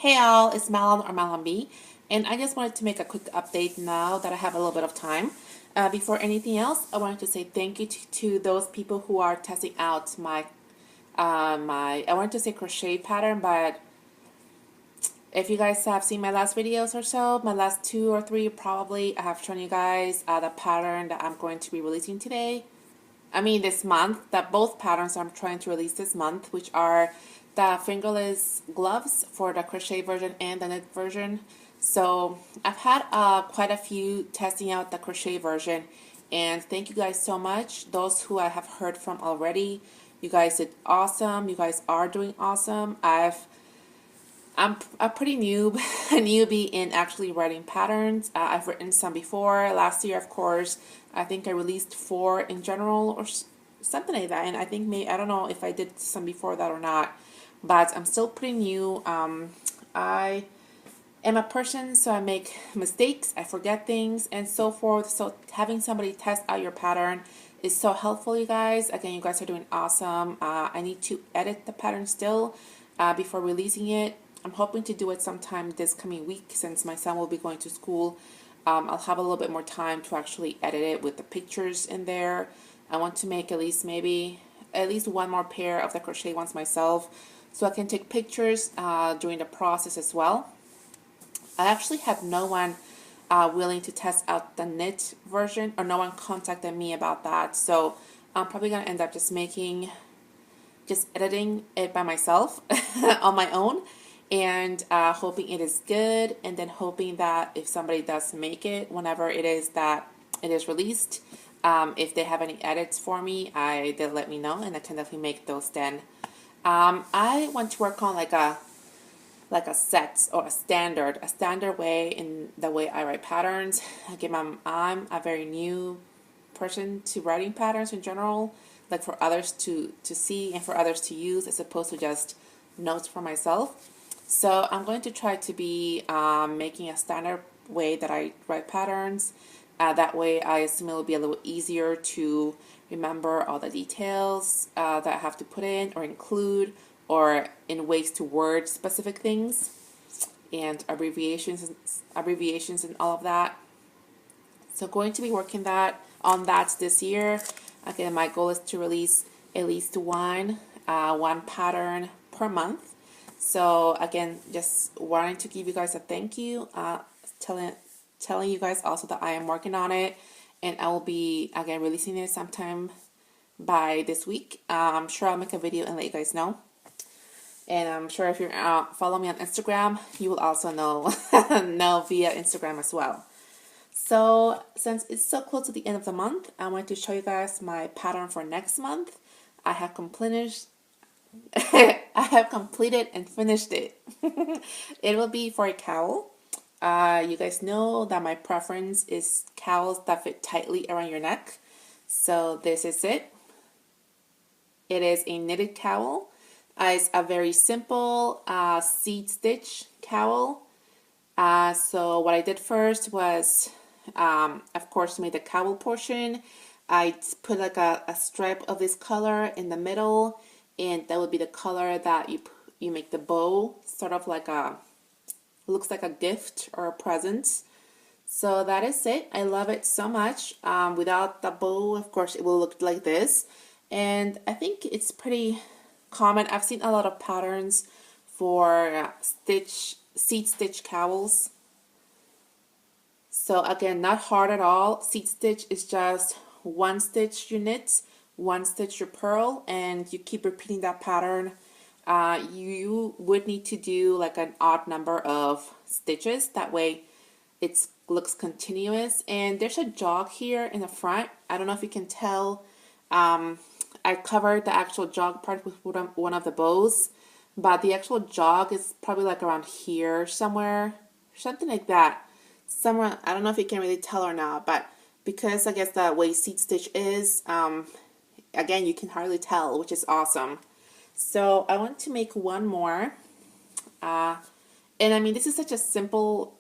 Hey all, it's Malon or Malon B, and I just wanted to make a quick update now that I have a little bit of time. Before anything else, I wanted to say thank you to those people who are testing out I wanted to say crochet pattern, but if you guys have seen my last videos or so, my last 2 or 3 probably, I have shown you guys the pattern that I'm going to be releasing today. This month, that both patterns I'm trying to release this month, which are the fingerless gloves for the crochet version and the knit version. So I've had quite a few testing out the crochet version, and thank you guys so much. Those who I have heard from already, you guys did awesome. You guys are doing awesome. I'm a pretty newbie in actually writing patterns. I've written some before. Last year, of course, I think I released 4 in general or something like that. And I think I don't know if I did some before that or not, but I'm still pretty new. I am a person, so I make mistakes, I forget things, and so forth. So having somebody test out your pattern is so helpful, you guys. Again, you guys are doing awesome. I need to edit the pattern still before releasing it. I'm hoping to do it sometime this coming week since my son will be going to school. I'll have a little bit more time to actually edit it with the pictures in there. I want to make at least one more pair of the crochet ones myself so I can take pictures during the process as well. I actually had no one willing to test out the knit version, or no one contacted me about that. So I'm probably going to end up just editing it by myself on my own, and hoping it is good, and then hoping that if somebody does make it, whenever it is that it is released, if they have any edits for me, they'll let me know, and I can definitely make those then. I want to work on like a set or a standard way in the way I write patterns. Again, I'm a very new person to writing patterns in general, like for others to see and for others to use, as opposed to just notes for myself. So I'm going to try to be making a standard way that I write patterns. That way I assume it will be a little easier to remember all the details that I have to put in or include, or in ways to word specific things and abbreviations and all of that. So going to be working on that this year. Again, my goal is to release at least one pattern per month. So again, just wanting to give you guys a thank you, telling you guys also that I am working on it, and I will be again releasing it sometime by this week. I'm sure I'll make a video and let you guys know. And I'm sure if you follow me on Instagram, you will also know via Instagram as well. So since it's so close to the end of the month, I want to show you guys my pattern for next month. I have completed and finished it. It will be for a cowl. You guys know that my preference is cowls that fit tightly around your neck. So this is it. It is a knitted cowl. It's a very simple seed stitch cowl. So what I did first was, of course, made the cowl portion. I put like a stripe of this color in the middle, and that would be the color that you make the bow, sort of like looks like a gift or a present. So that is it. I love it so much. Without the bow, of course, it will look like this. And I think it's pretty common. I've seen a lot of patterns for seed stitch cowls. So again, not hard at all. Seed stitch is just one stitch you knit, one stitch you purl, and you keep repeating that pattern. You would need to do like an odd number of stitches. That way it looks continuous. And there's a jog here in the front. I don't know if you can tell. I covered the actual jog part with one of the bows, but the actual jog is probably like around here somewhere, something like that. Somewhere, I don't know if you can really tell or not, but because I guess the way seed stitch is, again, you can hardly tell, which is awesome. So I want to make one more. And this is such a simple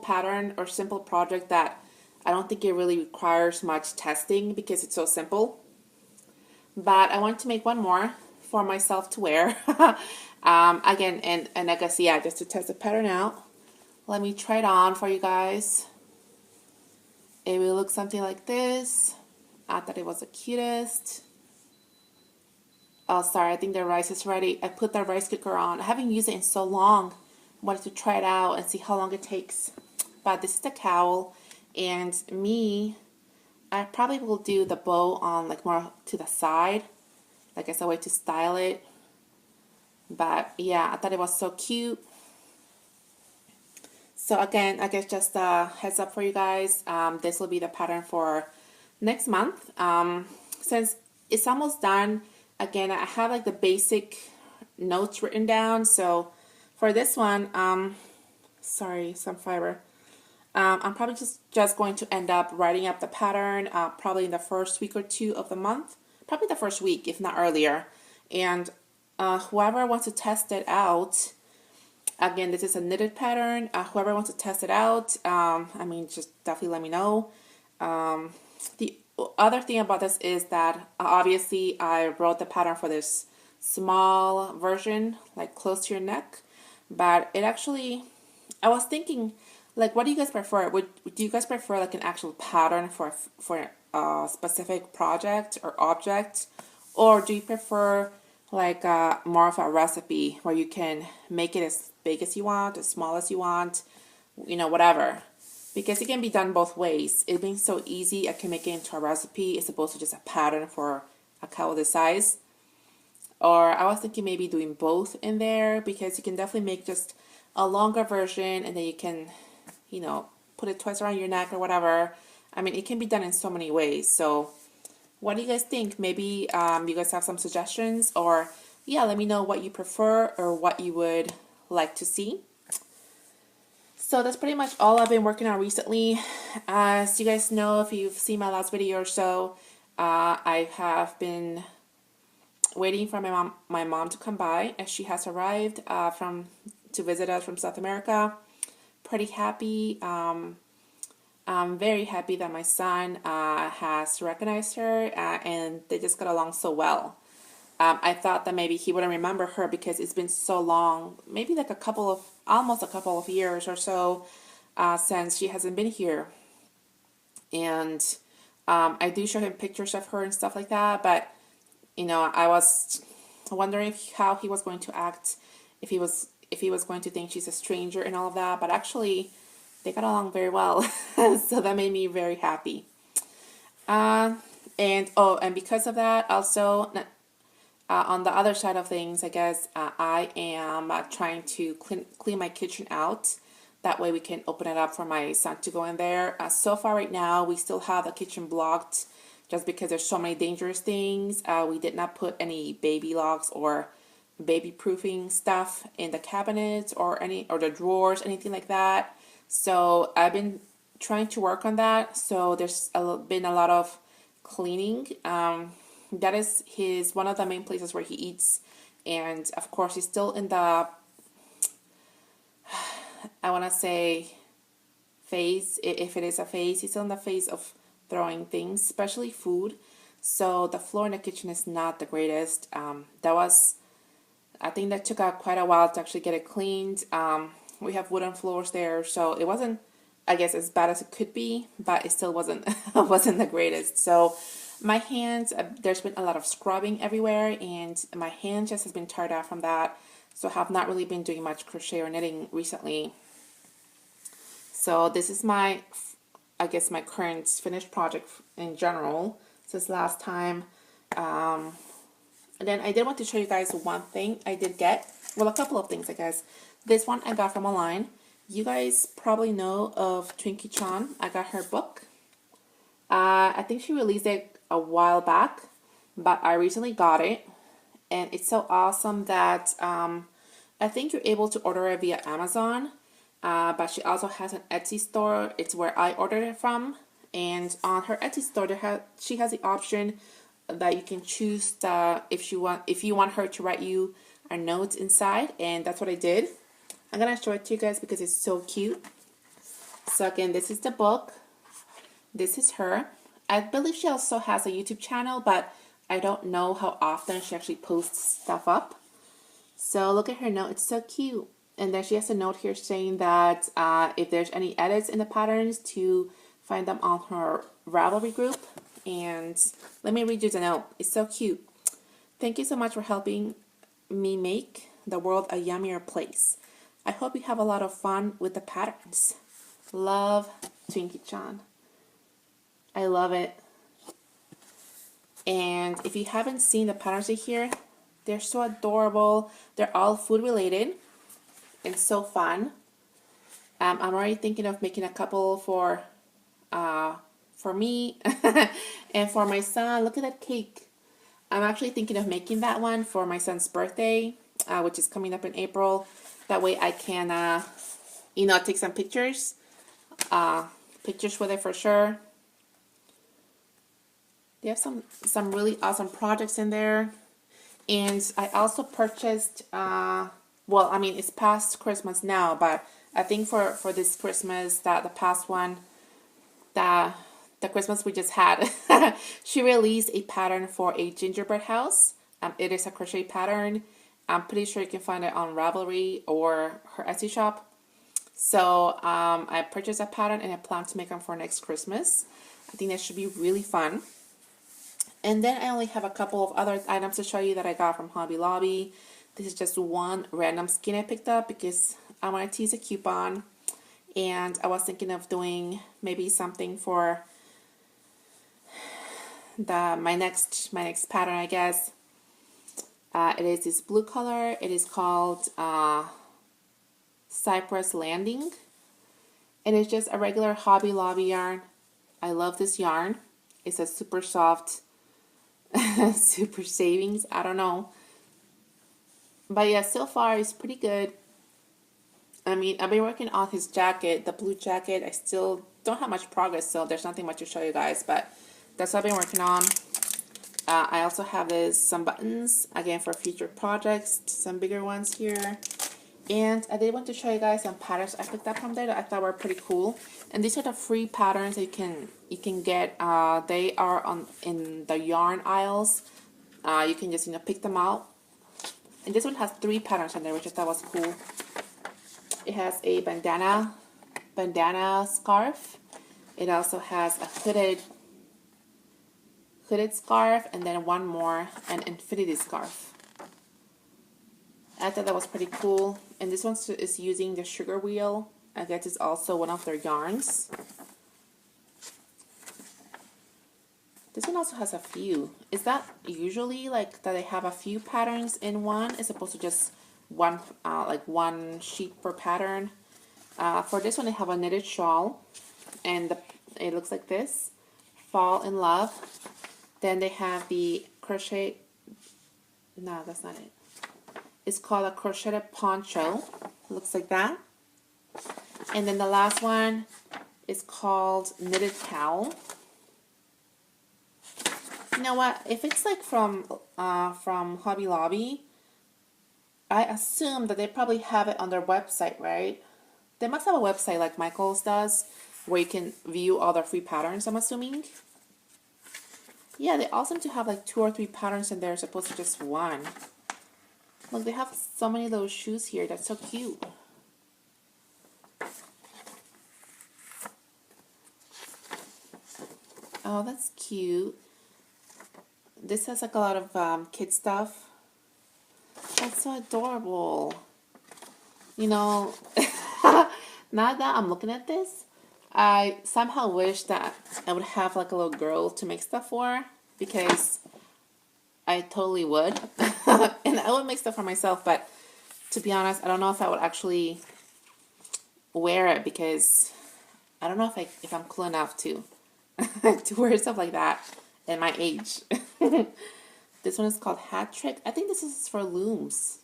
pattern or simple project that I don't think it really requires much testing because it's so simple. But I want to make one more for myself to wear. Again, and I guess, yeah, just to test the pattern out. Let me try it on for you guys. It will look something like this. I thought it was the cutest. Oh, sorry, I think the rice is ready. I put the rice cooker on. I haven't used it in so long. I wanted to try it out and see how long it takes. But this is the cowl. And me, I probably will do the bow on like more to the side. Like as a way to style it. But yeah, I thought it was so cute. So again, I guess just a heads up for you guys. This will be the pattern for next month. Since it's almost done, again, I have like the basic notes written down. So for this one, sorry, some fiber. I'm probably just going to end up writing up the pattern probably in the first week or two of the month. Probably the first week, if not earlier. And whoever wants to test it out, again, this is a knitted pattern. Whoever wants to test it out, I mean, just definitely let me know. The other thing about this is that obviously I wrote the pattern for this small version, like close to your neck. But it actually, I was thinking, like, what do you guys prefer? Do you guys prefer like an actual pattern for a specific project or object? Or do you prefer like more of a recipe where you can make it as big as you want, as small as you want, you know, whatever. Because it can be done both ways. It being so easy, I can make it into a recipe as opposed to just a pattern for a cowl this size. Or I was thinking maybe doing both in there because you can definitely make just a longer version and then you can, you know, put it twice around your neck or whatever. I mean, it can be done in so many ways. So what do you guys think? Maybe you guys have some suggestions, or yeah, let me know what you prefer or what you would like to see. So that's pretty much all I've been working on recently. As you guys know, if you've seen my last video or so, I have been waiting for my mom to come by, as she has arrived to visit us from South America. Pretty happy. I'm very happy that my son has recognized her and they just got along so well. I thought that maybe he wouldn't remember her because it's been so long, maybe like almost a couple of years or so since she hasn't been here. And I do show him pictures of her and stuff like that, but you know, I was wondering how he was going to act if he was going to think she's a stranger and all of that, but actually they got along very well. So that made me very happy. And because of that, also on the other side of things, I guess I am trying to clean my kitchen out. That way we can open it up for my son to go in there. So far right now, we still have the kitchen blocked just because there's so many dangerous things. We did not put any baby locks or baby proofing stuff in the cabinets or the drawers, anything like that. So I've been trying to work on that. So there's been a lot of cleaning. That is one of the main places where he eats, and of course he's still in the I want to say phase, if it is a phase, he's still in the phase of throwing things, especially food. So the floor in the kitchen is not the greatest. I think that took out quite a while to actually get it cleaned. We have wooden floors there, so it wasn't, I guess, as bad as it could be, but it still wasn't wasn't the greatest. So my hands, there's been a lot of scrubbing everywhere, and my hand just has been tired out from that. So I have not really been doing much crochet or knitting recently. So this is my current finished project in general since last time. And then I did want to show you guys one thing I did get. Well, a couple of things, I guess. This one I got from online. You guys probably know of Twinkie Chan. I got her book. I think she released it a while back, but I recently got it. And it's so awesome that I think you're able to order it via Amazon. But she also has an Etsy store. It's where I ordered it from. And on her Etsy store, she has the option that you can choose if you want her to write you a note inside, and that's what I did. I'm gonna show it to you guys because it's so cute. So again, this is the book. This is her. I believe she also has a YouTube channel, but I don't know how often she actually posts stuff up. So look at her note. It's so cute. And then she has a note here saying that if there's any edits in the patterns, to find them on her Ravelry group. And let me read you the note. It's so cute. Thank you so much for helping me make the world a yummier place. I hope you have a lot of fun with the patterns. Love, Twinkie-chan. I love it. And if you haven't seen the patterns in here, they're so adorable. They're all food related and so fun. I'm already thinking of making a couple for me and for my son. Look at that cake. I'm actually thinking of making that one for my son's birthday, which is coming up in April. That way I can, take some pictures. Pictures with it for sure. They have some really awesome projects in there. And I also purchased, it's past Christmas now, but I think for this Christmas, the past one, the Christmas we just had, she released a pattern for a gingerbread house. It is a crochet pattern. I'm pretty sure you can find it on Ravelry or her Etsy shop. So I purchased a pattern and I plan to make them for next Christmas. I think that should be really fun. And then I only have a couple of other items to show you that I got from Hobby Lobby. This is just one random skin I picked up because I wanted to use a coupon. And I was thinking of doing maybe something for my next pattern, I guess. It is this blue color. It is called Cypress Landing. And it's just a regular Hobby Lobby yarn. I love this yarn. It's a super soft, super savings. I don't know. But yeah, so far it's pretty good. I mean, I've been working on his jacket, the blue jacket. I still don't have much progress, so there's nothing much to show you guys, but that's what I've been working on. I also have some buttons, again, for future projects, some bigger ones here. And I did want to show you guys some patterns I picked up from there that I thought were pretty cool. And these are the free patterns that you can get. They are in the yarn aisles. You can just pick them out. And this one has 3 patterns in there, which I thought was cool. It has a bandana scarf. It also has a hooded scarf, and then one more, an infinity scarf. I thought that was pretty cool. And this one is using the sugar wheel. I guess it's also one of their yarns. This one also has a few. Is that usually like that they have a few patterns in one as opposed to just one, like one sheet per pattern? For this one, they have a knitted shawl, and it looks like this. Fall in Love. Then they have the crochet. No, that's not it. It's called a crocheted poncho. Looks like that. And then the last one is called Knitted Towel. You know what? If it's like from Hobby Lobby, I assume that they probably have it on their website, right? They must have a website like Michaels does, where you can view all their free patterns, I'm assuming. Yeah, they also seem to have like 2 or 3 patterns in there as opposed to just one. Look, they have so many little shoes here. That's so cute. Oh, that's cute. This has like a lot of kid stuff. That's so adorable. You know, now that I'm looking at this, I somehow wish that I would have like a little girl to make stuff for, because I totally would. And I would make stuff for myself, but to be honest, I don't know if I would actually wear it, because I don't know if I'm cool enough to to wear stuff like that at my age. This one is called Hat Trick. I think this is for looms.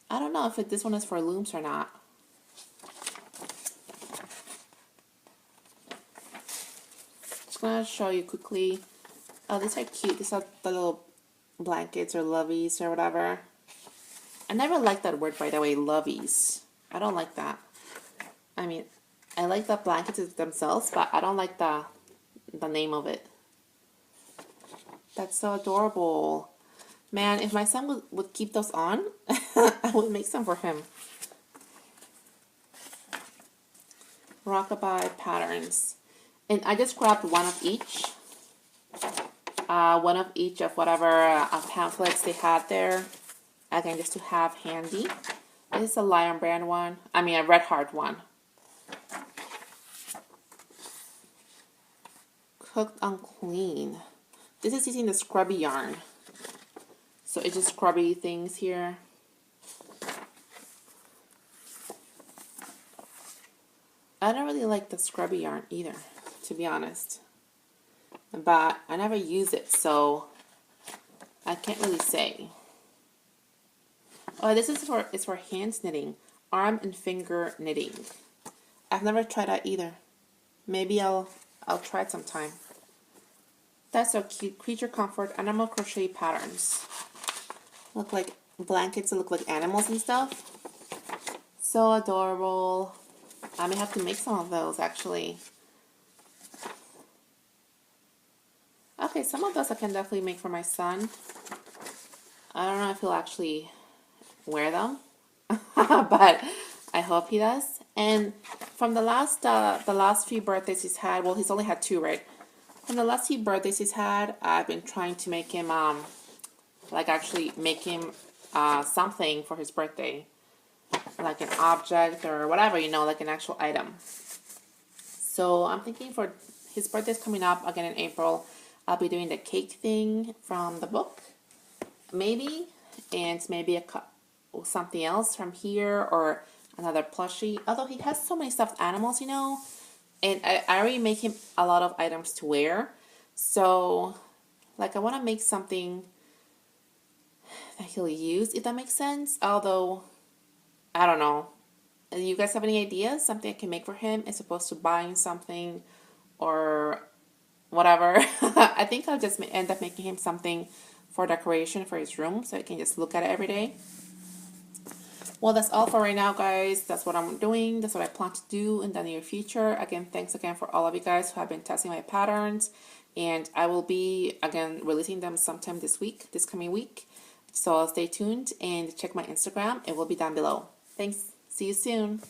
I don't know if this one is for looms or not. Just gonna show you quickly. Oh, these are cute. These are the little blankets or loveys or whatever. I never liked that word, by the way, loveys. I don't like that. I mean, I like the blankets themselves, but I don't like the name of it. That's so adorable. Man, if my son would keep those on, I would make some for him. Rockabye patterns. And I just grabbed one of each. One of each of whatever pamphlets they had there. Again, just to have handy. This is a Lion Brand one. I mean, a Red Heart one. Cooked Unclean. This is using the scrubby yarn. So it's just scrubby things here. I don't really like the scrubby yarn either, to be honest. But I never use it, so I can't really say. Oh, this is for hands knitting, arm and finger knitting. I've never tried that either. Maybe I'll try it sometime. That's so cute. Creature Comfort animal crochet patterns. Look like blankets that look like animals and stuff. So adorable. I may have to make some of those actually. Okay, some of those I can definitely make for my son. I don't know if he'll actually wear them, but I hope he does. And from the last few birthdays he's had, well, he's only had 2, right? From the last few birthdays he's had, I've been trying to make him like actually make him something for his birthday, like an object or whatever, you know, like an actual item. So I'm thinking for his birthday's coming up again in April, I'll be doing the cake thing from the book, maybe, and maybe something else from here or another plushie. Although he has so many stuffed animals, you know, and I already make him a lot of items to wear. So, like, I want to make something that he'll use, if that makes sense. Although, I don't know. You guys have any ideas? Something I can make for him as opposed to buying something or whatever. I think I'll just end up making him something for decoration for his room so he can just look at it every day. Well, that's all for right now, guys. That's what I'm doing. That's what I plan to do in the near future. Again, thanks again for all of you guys who have been testing my patterns. And I will be, again, releasing them sometime this coming week. So stay tuned and check my Instagram. It will be down below. Thanks. See you soon.